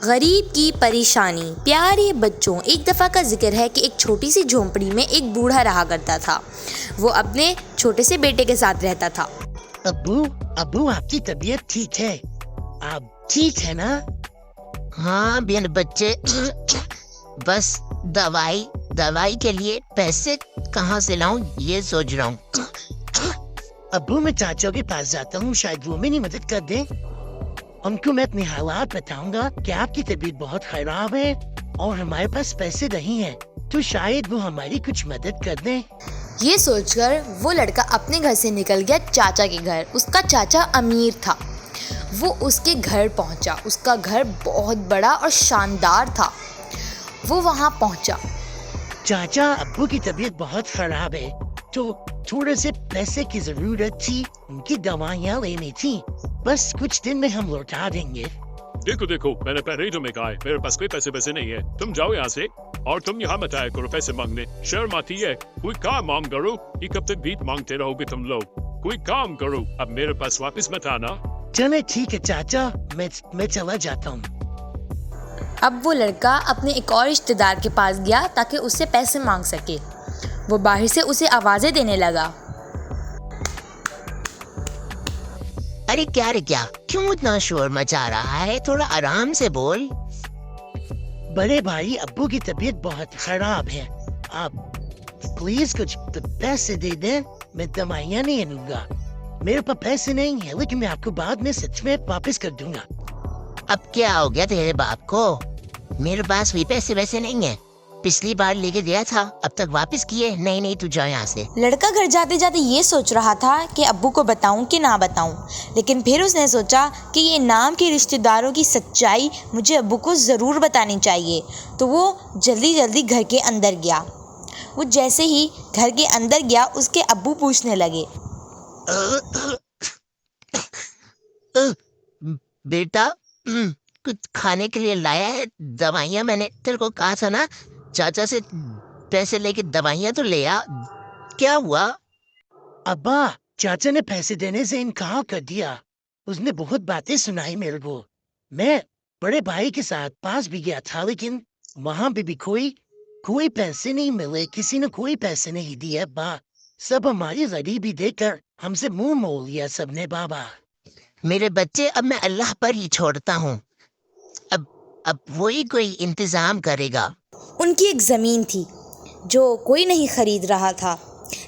गरीब की परेशानी। प्यारे बच्चों, एक दफ़ा का जिक्र है कि एक छोटी सी झोंपड़ी में एक बूढ़ा रहा करता था। वो अपने छोटे से बेटे के साथ रहता था। अब्बू आपकी तबीयत ठीक है? आप ठीक है ना? हाँ मेरे बच्चे, बस दवाई के लिए पैसे कहाँ से लाऊं ये सोच रहा हूँ। अब्बू मैं चाचा के पास जाता हूँ, शायद वो मेरी मदद कर दें। उनको मैं अपने हालात बताऊंगा कि आपकी तबीयत बहुत खराब है और हमारे पास पैसे नहीं है, तो शायद वो हमारी कुछ मदद कर दें। ये सोचकर वो लड़का अपने घर से निकल गया चाचा के घर। उसका चाचा अमीर था। वो उसके घर पहुंचा। उसका घर बहुत बड़ा और शानदार था। वो वहां पहुंचा। चाचा, अब्बू की तबीयत बहुत खराब है, तो थोड़े से पैसे की जरूरत थी। उनकी दवाइयाँ लेनी थी। बस कुछ दिन में हम लौटा देंगे। देखो, मैंने पहले ही तुम्हें कहा है, मेरे पास कोई पैसे नहीं है। तुम जाओ यहाँ से और तुम यहाँ मत आया करो पैसे मांगने। शर्म आती है? कोई काम मांग करो। ये कब तक भीख मांगते रहोगे तुम लोग? कोई काम करो, अब मेरे पास वापस मत आना। चले ठीक है चाचा, मैं चला जाता हूँ। अब वो लड़का अपने एक और रिश्तेदार के पास गया ताकि उससे पैसे मांग सके। वो बाहर से उसे आवाजें देने लगा। अरे क्या क्यों इतना शोर मचा रहा है? थोड़ा आराम से बोल। बड़े भाई, अब्बू की तबीयत बहुत खराब है। आप प्लीज कुछ पैसे दे दें, मैं दवाइयाँ नहीं लूंगा। मेरे पास पैसे नहीं है, लेकिन मैं आपको बाद में सच में वापस कर दूंगा। अब क्या हो गया तेरे बाप को? मेरे पास भी पैसे वैसे नहीं है। पिछली बार लेके दिया था, अब तक वापस किए नहीं। तू जा यहाँ से। लड़का घर जाते जाते ये सोच रहा था कि अब्बू को बताऊं कि ना बताऊं, लेकिन फिर उसने सोचा कि ये नाम के रिश्तेदारों की सच्चाई मुझे अब्बू को ज़रूर बतानी चाहिए। तो वो जल्दी घर के अंदर गया। वो जैसे ही घर के अंदर गया, उसके अब्बू पूछने लगे, बेटा कुछ खाने के लिए लाया है? दवाइयाँ मैंने तेरे को कहा था ना, चाचा से पैसे लेके दवाइयाँ तो ले आ। क्या हुआ? अब्बा, चाचा ने पैसे देने से इनकार कर दिया। उसने बहुत बातें सुनाई मेरे को। मैं बड़े भाई के साथ पास भी गया था, लेकिन वहाँ भी कोई पैसे नहीं मिले। किसी ने कोई पैसे नहीं दिए। अब्बा, सब हमारी गरीबी देखकर हमसे मुंह मोड़ लिया सबने। बाबा मेरे बच्चे, अब मैं अल्लाह पर ही छोड़ता हूँ। अब वही कोई इंतजाम करेगा। उनकी एक ज़मीन थी जो कोई नहीं खरीद रहा था,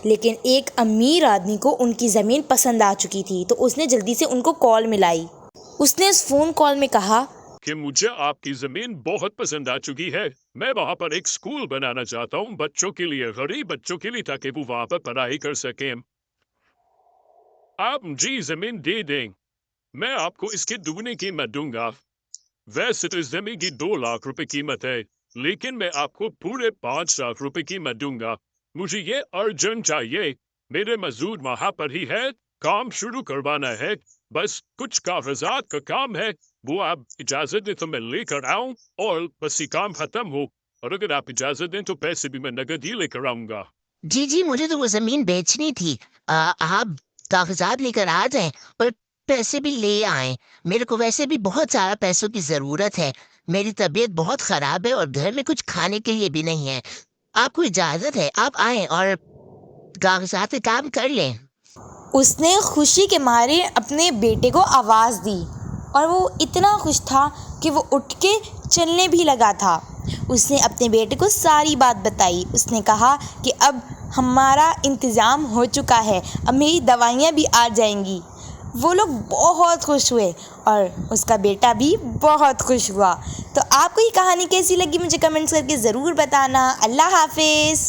लेकिन एक अमीर आदमी को उनकी ज़मीन पसंद आ चुकी थी। तो उसने जल्दी से उनको कॉल मिलाई। उसने उस फ़ोन कॉल में कहा कि मुझे आपकी जमीन बहुत पसंद आ चुकी है। मैं वहाँ पर एक स्कूल बनाना चाहता हूँ बच्चों के लिए, गरीब बच्चों के लिए, ताकि वो वहाँ पर पढ़ाई कर सकें। आप मुझे जमीन दे दें, मैं आपको इसके दुगने कीमत दूंगा। वैसे तो इस जमीन की 2 लाख रुपए कीमत है, लेकिन मैं आपको पूरे 5 लाख रुपए कीमत दूंगा। मुझे ये अर्जेंट चाहिए। मेरे मजदूर वहाँ पर ही है, काम शुरू करवाना है। बस कुछ कागजात का काम है, वो आप इजाजत दें तो मैं लेकर आऊं और बस ये काम खत्म हो। और अगर आप इजाजत दें तो पैसे भी मैं नगद ही लेकर आऊंगा। जी, मुझे तो वो जमीन बेचनी थी। आप कागजात लेकर आ जाएं और पैसे भी ले आए। मेरे को वैसे भी बहुत सारा पैसों की जरूरत है। मेरी तबीयत बहुत खराब है और घर में कुछ खाने के लिए भी नहीं है। आपको इजाजत है, आप आए और कागजात पे काम कर लें। उसने खुशी के मारे अपने बेटे को आवाज़ दी और वो इतना खुश था कि वो उठ के चलने भी लगा था। उसने अपने बेटे को सारी बात बताई। उसने कहा कि अब हमारा इंतज़ाम हो चुका है, अब मेरी दवाइयाँ भी आ जाएंगी। वो लोग बहुत खुश हुए और उसका बेटा भी बहुत खुश हुआ। तो आपको ये कहानी कैसी लगी मुझे कमेंट्स करके ज़रूर बताना। अल्लाह हाफिज़।